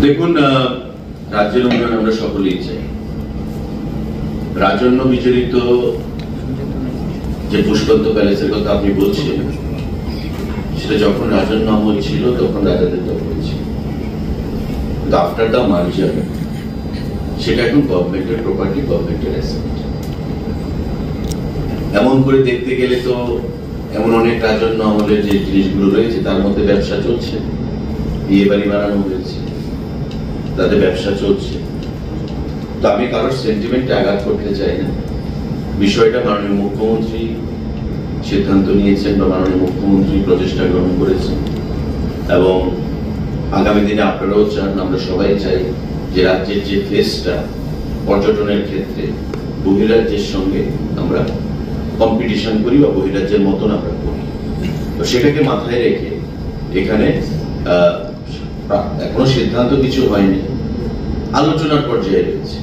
দেখুন, রাজ্যের উন্নয়ন আমরা সকলেই চাই। রাজন্য বিচরিত যে পুষ্পন্ত প্যালেসের কথা আপনি বলছেন, সেটা যখন রাজন্য আমল ছিল তখন রাজাদের দখলে ছিল। আফটার দ্য মার্জার সেটা এখন গভর্নমেন্টের প্রপার্টি, গভর্নমেন্টের অ্যাসেট। এমন করে দেখতে গেলে তো এমন অনেক রাজন্য আমলের যে জিনিসগুলো রয়েছে তার মধ্যে ব্যবসা চলছে, বিয়ে বাড়ি বানানো হয়েছে, তাদের ব্যবসা চলছে। তো আমি কারোর সেন্টিমেন্টে আঘাত করতে চাই না। বিষয়টা মাননীয় মুখ্যমন্ত্রী সিদ্ধান্ত নিয়েছেন বা মাননীয় মুখ্যমন্ত্রী প্রচেষ্টা গ্রহণ করেছেন, এবং আগামী দিনে আপনারাও চান, আমরা সবাই চাই যে রাজ্যের যে ফেসটা পর্যটনের ক্ষেত্রে বহিরাজ্যের সঙ্গে আমরা কম্পিটিশন করি বা বহিরাজ্যের মতন আমরা করি। তো সেটাকে মাথায় রেখে এখানে এখনো সিদ্ধান্ত কিছু হয়নি, আলোচনার পর্যায়ে রয়েছে,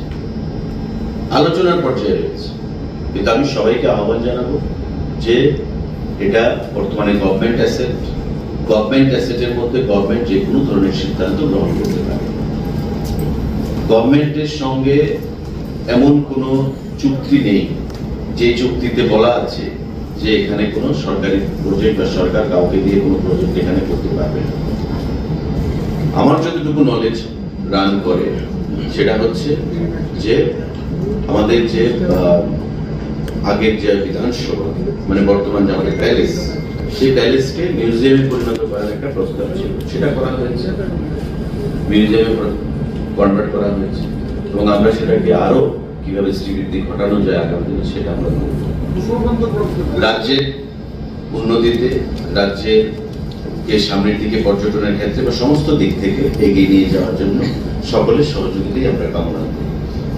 কিন্তু আমি সবাইকে আহ্বান জানাবো যে এটা বর্তমানে গভর্নমেন্ট অ্যাসেটের মধ্যে গভর্নমেন্ট যে কোনো ধরনের সিদ্ধান্ত গ্রহণ করতে পারে। গভর্নমেন্টের সঙ্গে এমন কোনো চুক্তি নেই যে চুক্তিতে বলা আছে যে এখানে কোনো সরকারি প্রজেক্ট বা সরকার কাউকে দিয়ে কোনো প্রজেক্ট এখানে করতে পারবে না। আমার যতটুকু নলেজ রান করে সেটা হচ্ছে যে আমাদের যে আগের যে বিধানসভা, মানে বর্তমান যে আমাদের প্যালেস, সেই প্যালেসকে মিউজিয়ামে পরিণত করার একটা প্রস্তাব ছিল, সেটা করা হয়েছে, মিউজিয়ামে কনভার্ট করা হয়েছে, এবং আমরা সেটাকে আরো কিভাবে শ্রীবৃদ্ধি ঘটানো যায় আগামী দিনে সেটা আমরা রাজ্যের উন্নতিতে, রাজ্যের সামনের দিকে পর্যটনের ক্ষেত্রে বা সমস্ত দিক থেকে এগিয়ে নিয়ে যাওয়ার জন্য সকলের সহযোগিতাই আমরা কামনা করি।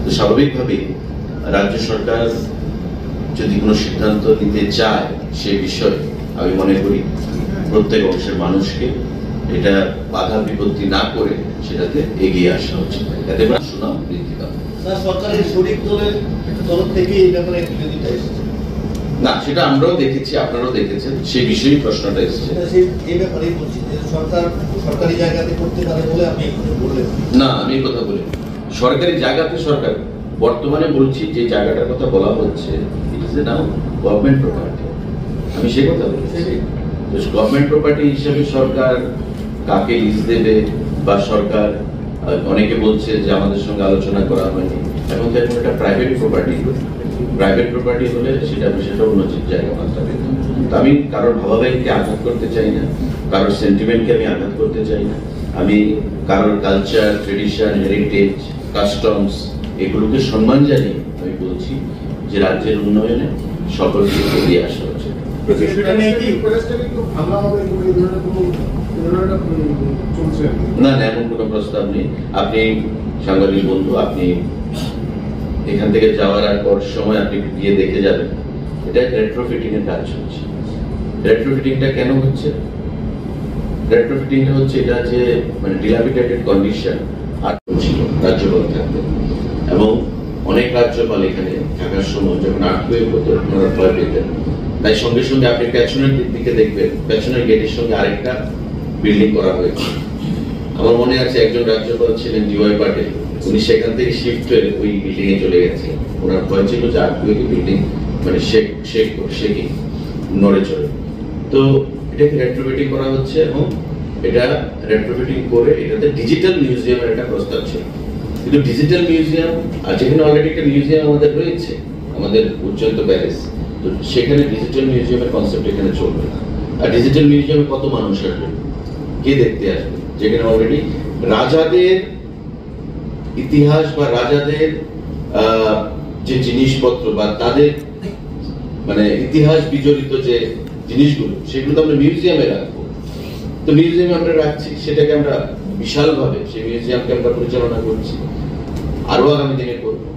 তো স্বাভাবিকভাবেই রাজ্য সরকার যদি কোনো সিদ্ধান্ত নিতে চায় সে বিষয়ে আমি মনে করি প্রত্যেক অংশের মানুষকে এটা বাধা বিপত্তি না করে সেটাতে এগিয়ে আসা উচিত, এতে করে সুনাম বৃদ্ধি পাবে। সরকারের শরিক দলের তরফ থেকে এই ব্যাপারে বিরোধিতা এসেছে না, সেটা আমরাও দেখেছি, আপনারাও দেখেছেন, সেই বিষয়ে প্রশ্নটা এসেছে। এই ব্যাপারে বলছি যে সরকার সরকারি জায়গাতে করতে পারে বলে আপনি বললেন না, আমি কথা বলি সরকারি জায়গাতে সরকার বর্তমানে বলছি যে জায়গাটার কথা বলা হচ্ছে it is now government property. আমি সে কথা বলছি, গভর্নমেন্ট প্রপার্টি হিসেবে সরকার কাকে লিজ দেবে বা সরকার, অনেকে বলছে যে আমাদের সঙ্গে আলোচনা করা হয়নি, এখন তো এখন একটা প্রাইভেট প্রপার্টি হলে সেটা অন্য জায়গা মাত্রাবে। তো আমি কারোর ভাবাবেগকে আঘাত করতে চাই না, কারোর সেন্টিমেন্টকে আমি আঘাত করতে চাই না। আমি কারোর কালচার, ট্রেডিশন, হেরিটেজ, কাস্টমস এগুলোকে সম্মান জানিয়ে আমি বলছি যে রাজ্যের উন্নয়নে সকলকে এগিয়ে আসা উচিত। না, এমন কোনো প্রস্তাব নেই। আপনি সাংবাদিক বন্ধু, আপনি এখান থেকে যাওয়ার আর পর সময় আপনি গিয়ে দেখে যাবেন, এটা রেট্রোফিটিং এর কাজ চলছে। রেট্রোফিটিংটা কেন হচ্ছে? রেট্রোফিটিংটা হচ্ছে এটা যে মানে ডিলাপিটেটেড কন্ডিশন আর ছিল রাজ্যপাল থাকতে, এবং অনেক রাজ্যপাল এখানে থাকার সময় যখন আর্থওয়েভ হতো ওনারা ভয় পেতেন, তাই সঙ্গে সঙ্গে আপনি পেছনের দিকে দেখবেন, পেছনের গেটের সঙ্গে আরেকটা বিল্ডিং করা হয়েছে। আমার মনে আছে একজন রাজ্যপাল ছিলেন ডিওয়াই পাটিল, উনি সেখান থেকে শিফট হয়ে ওই বিল্ডিং এ চলে গেছে। ওনার ভয় ছিল যে আর্থওয়েভ বিল্ডিং মানে শেখে নড়ে চড়ে। তো এটাকে রেট্রোফিটিং করা হচ্ছে, এবং এটা রেট্রোফিটিং করে এটাতে ডিজিটাল মিউজিয়ামের একটা প্রস্তাব ছিল। কিন্তু ডিজিটাল মিউজিয়াম, আর যেখানে অলরেডি একটা মিউজিয়াম আমাদের রয়েছে, আমাদের উজ্জ্বল প্যালেস, তো সেখানে ডিজিটাল মিউজিয়ামের কনসেপ্ট এখানে চলবে না। আর ডিজিটাল মিউজিয়ামে কত মানুষ আসবে, কে দেখতে আসবে, যেখানে অলরেডি রাজাদের ইতিহাস বা রাজাদের যে জিনিসপত্র বা তাদের মানে ইতিহাস বিজড়িত যে জিনিসগুলো সেগুলো আমরা মিউজিয়ামে রাখবো। তো মিউজিয়ামে আমরা রাখছি, সেটাকে আমরা বিশালভাবে সেই মিউজিয়ামকে আমরা পরিচালনা করছি, আরো আগামী দিনে করবো।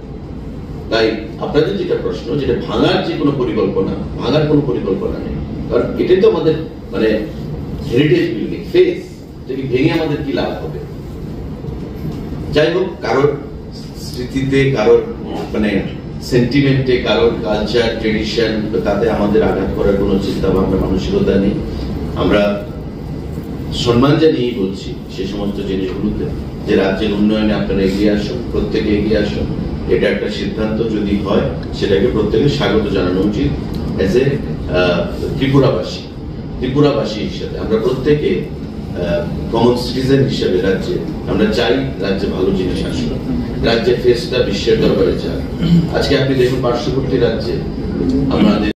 তাই আপনাদের যেটা প্রশ্ন, যেটা ভাঙার যে কোনো পরিকল্পনা, ভাঙার কোনো পরিকল্পনা নেই, কারণ এটাই তো আমাদের মানে হেরিটেজ বিল্ডিং ফেস, যেটি ভেঙে আমাদের কি লাভ হবে? যাই হোক, কারোর স্মৃতিতে, কারোর মানে সেন্টিমেন্টে, কারোর কালচার, ট্রেডিশন, তাতে আমাদের আঘাত করার কোনো চিন্তা ভাবনা, মানসিকতা নেই। আমরা সম্মান জানিয়েই বলছি সেই সমস্ত জিনিসগুলোতে যে রাজ্যের উন্নয়নে আপনারা এগিয়ে আসুন, প্রত্যেকে এগিয়ে আসুন। এটা একটা সিদ্ধান্ত যদি হয় সেটাকে প্রত্যেকে স্বাগত জানানো উচিত। এজ এ ত্রিপুরাবাসী হিসেবে আমরা প্রত্যেকে কমন সিটিজেন হিসেবে রাজ্যে আমরা চাই রাজ্যে ভালো জিনিস আসুন, রাজ্যের ফেসটা বিশ্বের দরবারে চাই। আজকে আপনি দেখুন পার্শ্ববর্তী রাজ্যে আমাদের